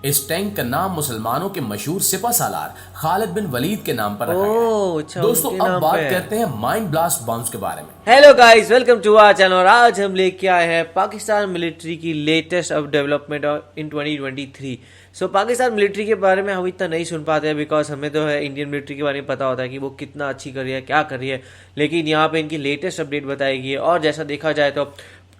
इस टैंक का नाम मुसलमानों के मशहूर सिपह सालार खालिद बिन वलीद के नाम पर रखा गया। अच्छा, दोस्तों उनके अब नाम बात पे है। करते हैं माइंड ब्लास्ट बम्स के बारे में। Hello guys, welcome to our channel. और आज हम लेके आए हैं पाकिस्तान मिलिट्री की लेटेस्ट अब development in 2023। So Pakistan military के बारे में हम इतना नहीं सुन पाते हैं बिकॉज हमें तो है इंडियन मिलिट्री के बारे में पता होता है कि वो कितना अच्छी कर रही है, क्या कर रही है। लेकिन यहाँ पे इनकी लेटेस्ट अपडेट बताई गई है और जैसा देखा जाए तो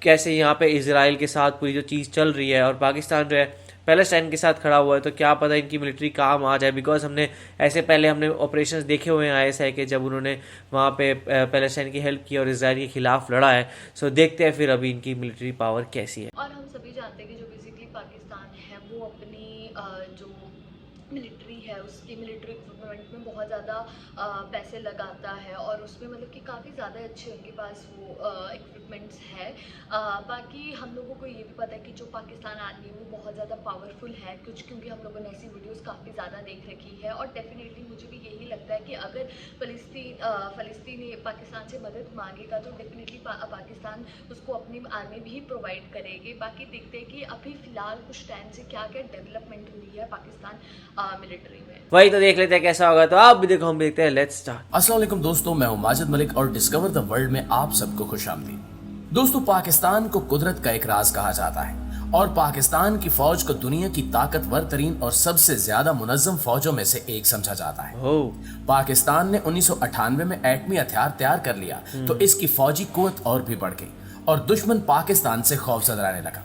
कैसे यहाँ पे इजराइल के साथ पूरी जो चीज़ चल रही है और पाकिस्तान जो है पैलेस्टाइन के साथ खड़ा हुआ है, तो क्या पता इनकी मिलिट्री काम आ जाए। बिकॉज हमने ऐसे पहले हमने ऑपरेशंस देखे हुए हैं आईएसआई के, जब उन्होंने वहाँ पे पैलेस्टाइन की हेल्प की और इजराइल के खिलाफ लड़ा है। सो देखते हैं फिर अभी इनकी मिलिट्री पावर कैसी है। और हम सभी जानते हैं कि जो बेसिकली पाकिस्तान है वो अपनी जो मिलिट्री है उसकी मिलिट्री इक्विपमेंट में बहुत ज़्यादा पैसे लगाता है और उसमें मतलब कि काफ़ी ज़्यादा अच्छे उनके पास वो इक्विपमेंट्स है। बाकी हम लोगों को ये भी पता है कि जो पाकिस्तान आर्मी है वो बहुत ज़्यादा पावरफुल है कुछ, क्योंकि हम लोगों ने ऐसी वीडियोस काफ़ी ज़्यादा देख रखी है। और डेफिनेटली मुझे भी यही लगता है कि अगर फ़लस्तीन पाकिस्तान से मदद मांगेगा तो डेफिनेटली पाकिस्तान उसको अपनी आर्मी भी प्रोवाइड करेगी। बाकी देखते हैं कि अभी फ़िलहाल कुछ टाइम से क्या क्या डेवलपमेंट हुई है पाकिस्तान मिलिट्री में। वही तो देख लेते हैं कैसा होगा। तो आप भी देखो, हम देखते हैं। Let's start. अस्सलाम वालेकुम दोस्तों, मैं हूं माजिद मलिक और डिस्कवर द वर्ल्ड में आप सबको खुशामदीद। दोस्तों पाकिस्तान को कुदरत का एक राज कहा जाता है और पाकिस्तान की फौज को दुनिया की ताकतवर तरीन और सबसे ज्यादा मुनज्जम फौजों में से एक समझा जाता है। पाकिस्तान ने 1998 में एटमी हथियार तैयार कर लिया तो इसकी फौजी कुव्वत और भी बढ़ गई और दुश्मन पाकिस्तान से खौफजदा रहने लगा।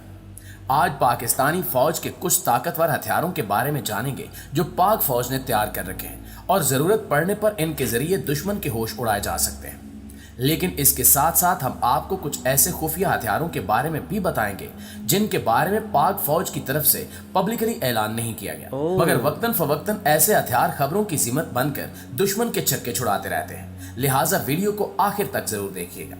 आज पाकिस्तानी फौज के कुछ ताकतवर हथियारों के बारे में जानेंगे जो पाक फौज ने तैयार कर रखे हैं और जरूरत पड़ने पर इनके जरिए दुश्मन के होश उड़ाए जा सकते हैं। लेकिन इसके साथ साथ हम आपको कुछ ऐसे खुफिया हथियारों के बारे में भी बताएंगे जिनके बारे में पाक फौज की तरफ से पब्लिकली ऐलान नहीं किया गया, मगर वक्तन फवक्तन ऐसे हथियार खबरों की जिम्मत बनकर दुश्मन के छक्के छुड़ाते रहते हैं। लिहाजा वीडियो को आखिर तक जरूर देखिएगा।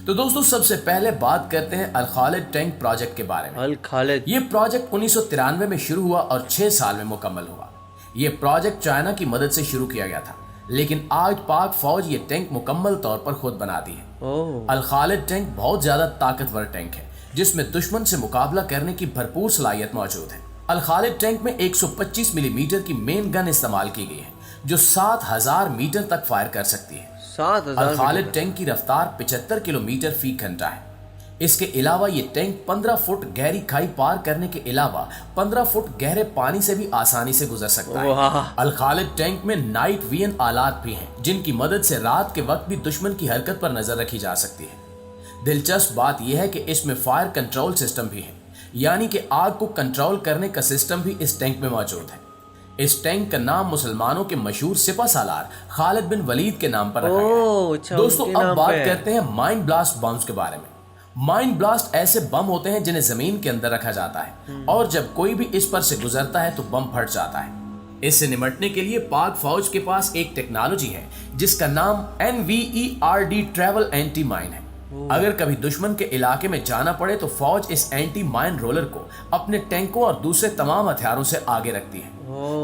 तो दोस्तों सबसे पहले बात करते हैं अल खालिद टैंक प्रोजेक्ट के बारे में। अल खालिद ये प्रोजेक्ट 1993 में शुरू हुआ और 6 साल में मुकम्मल हुआ। ये प्रोजेक्ट चाइना की मदद से शुरू किया गया था, लेकिन आज पाक फौज ये टैंक मुकम्मल तौर पर खुद बनाती है। अल खालिद टैंक बहुत ज्यादा ताकतवर टैंक है जिसमें दुश्मन से मुकाबला करने की भरपूर सलाहियत मौजूद है। अल खालिद टैंक में 125 मिलीमीटर की मेन गन इस्तेमाल की गई है जो 7000 मीटर तक फायर कर सकती है। अल खालिद टैंक की रफ्तार 75 किलोमीटर फी घंटा है। इसके अलावा ये टैंक 15 फुट गहरी खाई पार करने के अलावा 15 फुट गहरे पानी से भी आसानी से गुजर सकता है। अल खालिद टैंक में नाइट विजन आलात भी हैं जिनकी मदद से रात के वक्त भी दुश्मन की हरकत पर नजर रखी जा सकती है। दिलचस्प बात यह है कि इसमें फायर कंट्रोल सिस्टम भी है, यानी कि आग को कंट्रोल करने का सिस्टम भी इस टैंक में मौजूद है। इस टैंक का नाम मुसलमानों के मशहूर सिपह सालार खालिद बिन वलीद के नाम पर रखा गया। दोस्तों अब बात करते हैं माइंड ब्लास्ट बम्स के बारे में। माइंड ब्लास्ट ऐसे बम होते हैं जिन्हें जमीन के अंदर रखा जाता है और जब कोई भी इस पर से गुजरता है तो बम फट जाता है। इससे निपटने के लिए पाक फौज के पास एक टेक्नोलॉजी है जिसका नाम NVERD ट्रैवल एंटी माइन है। अगर कभी दुश्मन के इलाके में जाना पड़े तो फौज इस एंटी माइन रोलर को अपने टैंकों और दूसरे तमाम हथियारों से आगे रखती है।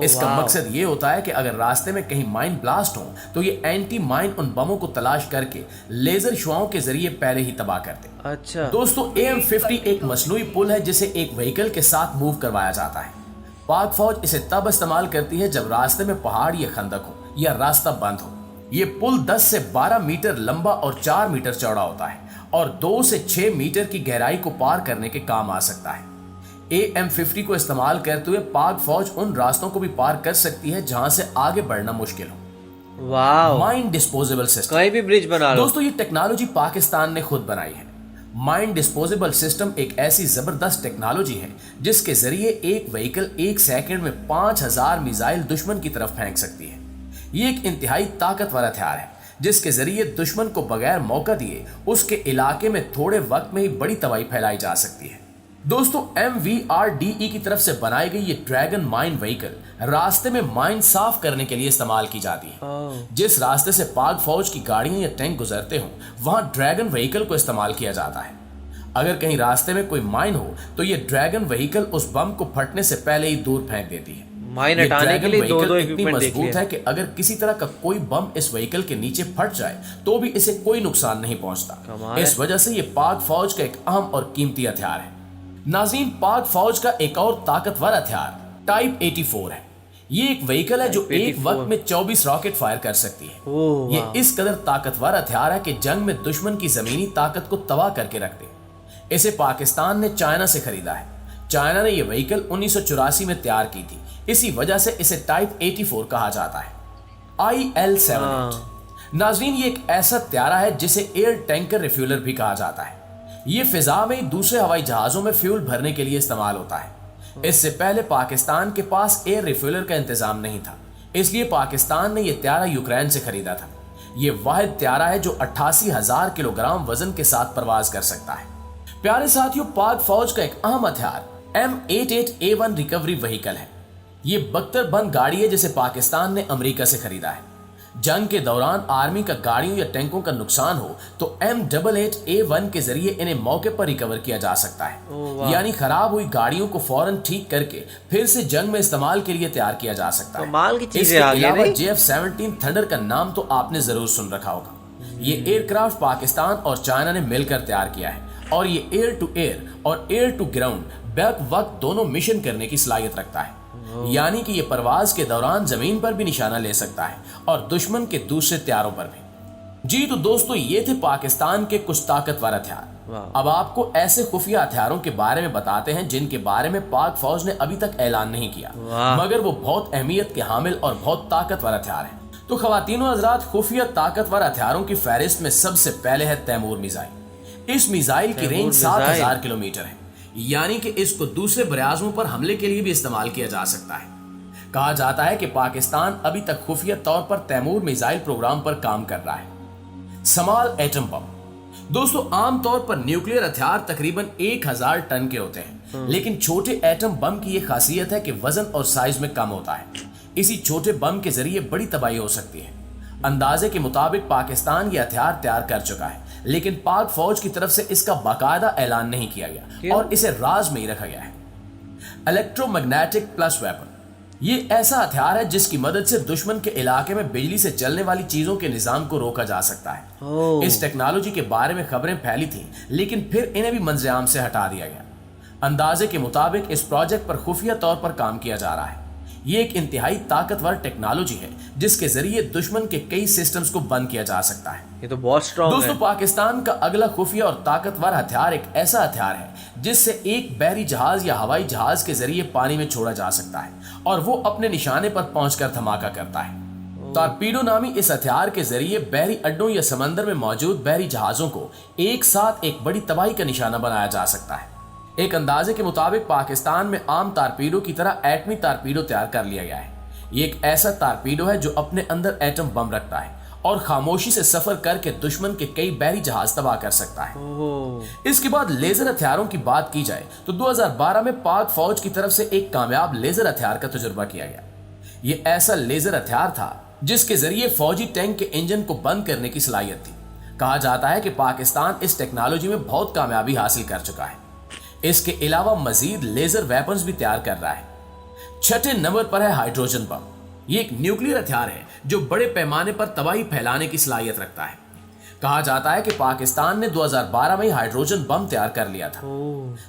इसका मकसद ये होता है कि अगर रास्ते में कहीं माइन ब्लास्ट हो तो ये एंटी माइन उन बमों को तलाश करके लेजर शुआओं के जरिए पहले ही तबाह करते। अच्छा दोस्तों AM-50 एक मसनूई पुल है जिसे एक व्हीकल के साथ मूव करवाया जाता है। पाक फौज इसे तब इस्तेमाल करती है जब रास्ते में पहाड़ या खंदक हो या रास्ता बंद हो। ये पुल 10 से 12 मीटर लंबा और 4 मीटर चौड़ा होता है और 2 से 6 मीटर की गहराई को पार करने के काम आ सकता है। AM-50 को इस्तेमाल करते हुए पाक फौज उन रास्तों को भी पार कर सकती है जहां से आगे बढ़ना मुश्किल हो। माइन डिस्पोजेबल सिस्टम, कहीं भी ब्रिज बना लो। दोस्तों ये टेक्नोलॉजी पाकिस्तान ने खुद बनाई है। माइन डिस्पोजेबल सिस्टम एक ऐसी जबरदस्त टेक्नोलॉजी है जिसके जरिए एक व्हीकल 1 सेकंड में 5000 मिसाइल दुश्मन की तरफ फेंक सकती है। ये एक इंतहाई ताकतवर हथियार है जिसके जरिए दुश्मन को बगैर मौका दिए उसके इलाके में थोड़े वक्त में ही बड़ी तबाही फैलाई जा सकती है। दोस्तों MVRDE की तरफ से बनाई गई ये ड्रैगन माइन व्हीकल रास्ते में माइन साफ करने के लिए इस्तेमाल की जाती है। जिस रास्ते से पाक फौज की गाड़ियां या टैंक गुजरते हों वहां ड्रैगन व्हीकल को इस्तेमाल किया जाता है। अगर कहीं रास्ते में कोई माइन हो तो ये ड्रैगन व्हीकल उस बम को फटने से पहले ही दूर फेंक देती है। माइन हटाने के लिए दो इतनी मजबूत है कि अगर किसी तरह का कोई बम इस व्हीकल के नीचे फट जाए तो भी इसे कोई नुकसान नहीं पहुंचता। इस वजह से ये पाक फौज का एक अहम और कीमती हथियार है। नाज़रीन, पाक फौज का एक और ताकतवर हथियार टाइप 84 है। ये एक व्हीकल है जो Type एक 84 वक्त में 24 रॉकेट फायर कर सकती है। ओह ये वाह। इस कदर ताकतवर हथियार है कि जंग में दुश्मन की जमीनी ताकत को तबाह करके रख दे। इसे पाकिस्तान ने चाइना से खरीदा है। चाइना ने यह व्हीकल 1984 में तैयार की थी, इसी वजह से इसे टाइप 84 कहा जाता है। IL-78 नाजरीन, ये एक ऐसा त्यारा है जिसे एयर टैंकर रिफ्यूलर भी कहा जाता है। ये फिजा में दूसरे हवाई जहाजों में फ्यूल भरने के लिए इस्तेमाल होता है। इससे पहले पाकिस्तान के पास एयर रिफ्यूलर का इंतजाम नहीं था, इसलिए पाकिस्तान ने यह त्यारा यूक्रेन से खरीदा था। यह वाहिद त्यारा है जो 88,000 किलोग्राम वजन के साथ परवाज कर सकता है। प्यारे साथियों, पाक फौज का एक अहम हथियार M88A1 रिकवरी व्हीकल है। ये बख्तर बंद गाड़ी है जिसे पाकिस्तान ने अमेरिका से खरीदा है। जंग के दौरान आर्मी का गाड़ियों या टैंकों का नुकसान हो तो M88A1 के जरिए इन्हें मौके पर रिकवर किया जा सकता है। यानी खराब हुई गाड़ियों को फौरन ठीक करके फिर से जंग में इस्तेमाल के लिए तैयार किया जा सकता है। कमाल की चीजें इसके आ गई अलावा नहीं? JF-17 थंडर का नाम तो आपने जरूर सुन रखा होगा। ये एयरक्राफ्ट पाकिस्तान और चाइना ने मिलकर तैयार किया है और ये एयर टू एयर और एयर टू ग्राउंड बैक वक्त दोनों मिशन करने की सलाहियत रखता है। यानी कि ये परवाज के दौरान जमीन पर भी निशाना ले सकता है और दुश्मन के दूसरे त्यारों पर भी। जी तो दोस्तों, ये थे पाकिस्तान के कुछ ताकतवर हथियार। अब आपको ऐसे खुफिया हथियारों के बारे में बताते हैं जिनके बारे में पाक फौज ने अभी तक ऐलान नहीं किया, मगर वो बहुत अहमियत के हामिल और बहुत ताकतवर हथियार हैं। तो खवातीनो हजरात, खुफिया ताकतवर हथियारों की फहरिस्त में सबसे पहले है तैमूर मिसाइल। इस मिसाइल की रेंज 7,000 किलोमीटर है, यानी कि इसको दूसरे बराज़मों पर हमले के लिए भी इस्तेमाल किया जा सकता है। कहा जाता है कि पाकिस्तान अभी तक खुफिया तौर पर तैमूर मिसाइल प्रोग्राम पर काम कर रहा है। समाल एटम बम। दोस्तों, आमतौर पर न्यूक्लियर हथियार तकरीबन 1000 टन के होते हैं, लेकिन छोटे एटम बम की यह खासियत है कि वजन और साइज में कम होता है। इसी छोटे बम के जरिए बड़ी तबाही हो सकती है। अंदाजे के मुताबिक पाकिस्तान ये हथियार तैयार कर चुका है, लेकिन पाक फौज की तरफ से इसका बाकायदा ऐलान नहीं किया गया और इसे राज में ही रखा गया है। Electromagnetic plus weapon. ये ऐसा हथियार है जिसकी मदद से दुश्मन के इलाके में बिजली से चलने वाली चीजों के निजाम को रोका जा सकता है। इस टेक्नोलॉजी के बारे में खबरें फैली थी, लेकिन फिर इन्हें भी मंजर-ए-आम से हटा दिया गया। अंदाजे के मुताबिक इस प्रोजेक्ट पर खुफिया तौर पर काम किया जा रहा है। ये एक इंतहाई ताकतवर टेक्नोलॉजी है जिसके जरिए दुश्मन के कई सिस्टम्स को बंद किया जा सकता है। ये तो बहुत स्ट्रॉन्ग है। दोस्तों, पाकिस्तान का अगला खुफिया और ताकतवर हथियार एक ऐसा हथियार है जिससे एक बहरी जहाज या हवाई जहाज के जरिए पानी में छोड़ा जा सकता है और वो अपने निशाने पर पहुंचकर धमाका करता है। टॉर्पीडो नामी इस हथियार के जरिए बहरी अड्डों या समंदर में मौजूद बहरी जहाजों को एक साथ एक बड़ी तबाही का निशाना बनाया जा सकता है। एक अंदाजे के मुताबिक पाकिस्तान में आम टारपीडो की तरह एटमी टारपीडो तैयार कर लिया गया है। ये एक ऐसा टारपीडो है जो अपने अंदर एटम बम रखता है और खामोशी से सफर करके दुश्मन के कई बहरी जहाज तबाह कर सकता है। इसके बाद लेजर हथियारों की बात की जाए तो 2012 में पाक फौज की तरफ से एक कामयाब लेजर हथियार का तजुर्बा किया गया। ये ऐसा लेजर हथियार था जिसके जरिए फौजी टैंक के इंजन को बंद करने की सलाहियत थी। कहा जाता है कि पाकिस्तान इस टेक्नोलॉजी में बहुत कामयाबी हासिल कर चुका है। इसके अलावा मजीद लेजर वेपन्स भी तैयार कर रहा है। छठे नंबर पर है हाइड्रोजन बम। ये एक न्यूक्लियर हथियार है जो बड़े पैमाने पर तबाही फैलाने की सलाहियत रखता है। कहा जाता है कि पाकिस्तान ने 2012 में हाइड्रोजन बम तैयार कर लिया था।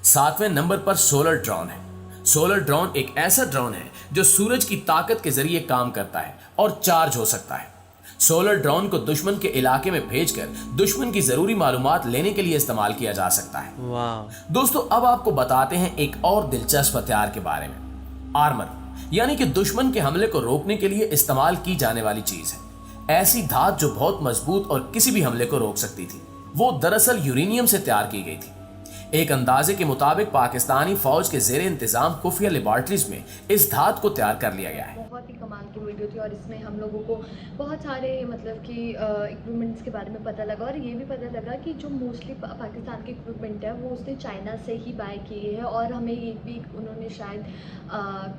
सातवें नंबर पर सोलर ड्रोन है। सोलर ड्रोन एक ऐसा ड्रोन है जो सूरज की ताकत के जरिए काम करता है और चार्ज हो सकता है। सोलर ड्रोन को दुश्मन के इलाके में भेजकर दुश्मन की जरूरी मालूमात लेने के लिए इस्तेमाल किया जा सकता है। वाह। दोस्तों, अब आपको बताते हैं एक और दिलचस्प हथियार के बारे में। आर्मर, यानी कि दुश्मन के हमले को रोकने के लिए इस्तेमाल की जाने वाली चीज है। ऐसी धात जो बहुत मजबूत और किसी भी हमले को रोक सकती थी। वो दरअसल यूरेनियम से तैयार की गई थी। एक अंदाजे के मुताबिक पाकिस्तानी फौज के जेर इंतजाम खुफिया लेबॉर्ट्रीज में इस धात को तैयार कर लिया गया है। बहुत ही कमाल की वीडियो थी और इसमें हम लोगों को बहुत सारे मतलब कि इक्विपमेंट्स के बारे में पता लगा और ये भी पता लगा कि जो मोस्टली पाकिस्तान के इक्विपमेंट है वो उसने चाइना से ही बाय किए हैं। और हमें ये भी उन्होंने शायद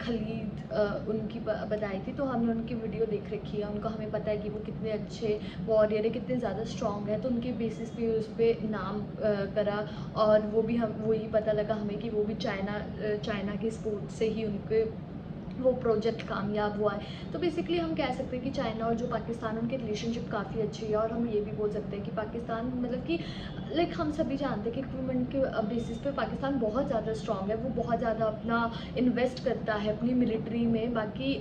खलीद उनकी बताई थी, तो हमने उनकी वीडियो देख रखी है। उनको हमें पता है कि वो कितने अच्छे वॉरियर है, कितने ज़्यादा स्ट्रॉन्ग है, तो उनके बेसिस पे उस पर नाम करा और वो भी हम वही पता लगा हमें कि वो भी चाइना के स्पोर्ट से ही उनके वो प्रोजेक्ट कामयाब हुआ है। तो बेसिकली हम कह सकते हैं कि चाइना और जो पाकिस्तान उनकी रिलेशनशिप काफ़ी अच्छी है, और हम ये भी बोल सकते हैं कि पाकिस्तान मतलब कि लाइक हम सभी जानते हैं कि इक्विपमेंट के बेसिस पे पाकिस्तान बहुत ज़्यादा स्ट्रॉन्ग है, वो बहुत ज़्यादा अपना इन्वेस्ट करता है अपनी मिलिट्री में। बाकी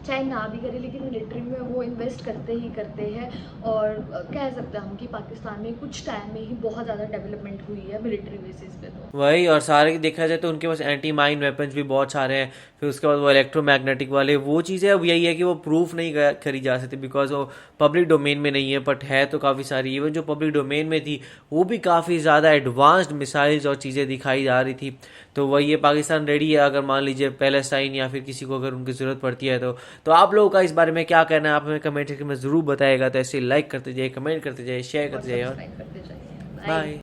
चाहे ना भी करे लेकिन मिलिट्री में वो इन्वेस्ट करते ही करते हैं, और कह सकते हैं हम कि पाकिस्तान में कुछ टाइम में ही बहुत ज़्यादा डेवलपमेंट हुई है मिलिट्री बेसिस पे। तो वही, और सारे देखा जाए तो उनके पास एंटी माइन वेपन्स भी बहुत सारे हैं। फिर उसके बाद वो इलेक्ट्रोमैग्नेटिक वाले वो चीज़ें, अब यही है कि वो प्रूफ नहीं करी जा सकती बिकॉज वो पब्लिक डोमेन में नहीं है, बट है तो काफ़ी सारी। इवन जो पब्लिक डोमेन में थी वो भी काफ़ी ज़्यादा एडवांस्ड मिसाइल्स और चीज़ें दिखाई जा रही थी। तो वही है, पाकिस्तान रेडी है अगर मान लीजिए पैलेस्टाइन या फिर किसी को अगर उनकी ज़रूरत पड़ती है तो आप लोगों का इस बारे में क्या कहना है, आप हमें कमेंट करके में ज़रूर बताएगा। तो ऐसे लाइक करते जाइए, कमेंट करते जाइए, शेयर करते जाइए, और सब्सक्राइब करते जाइए। बाय।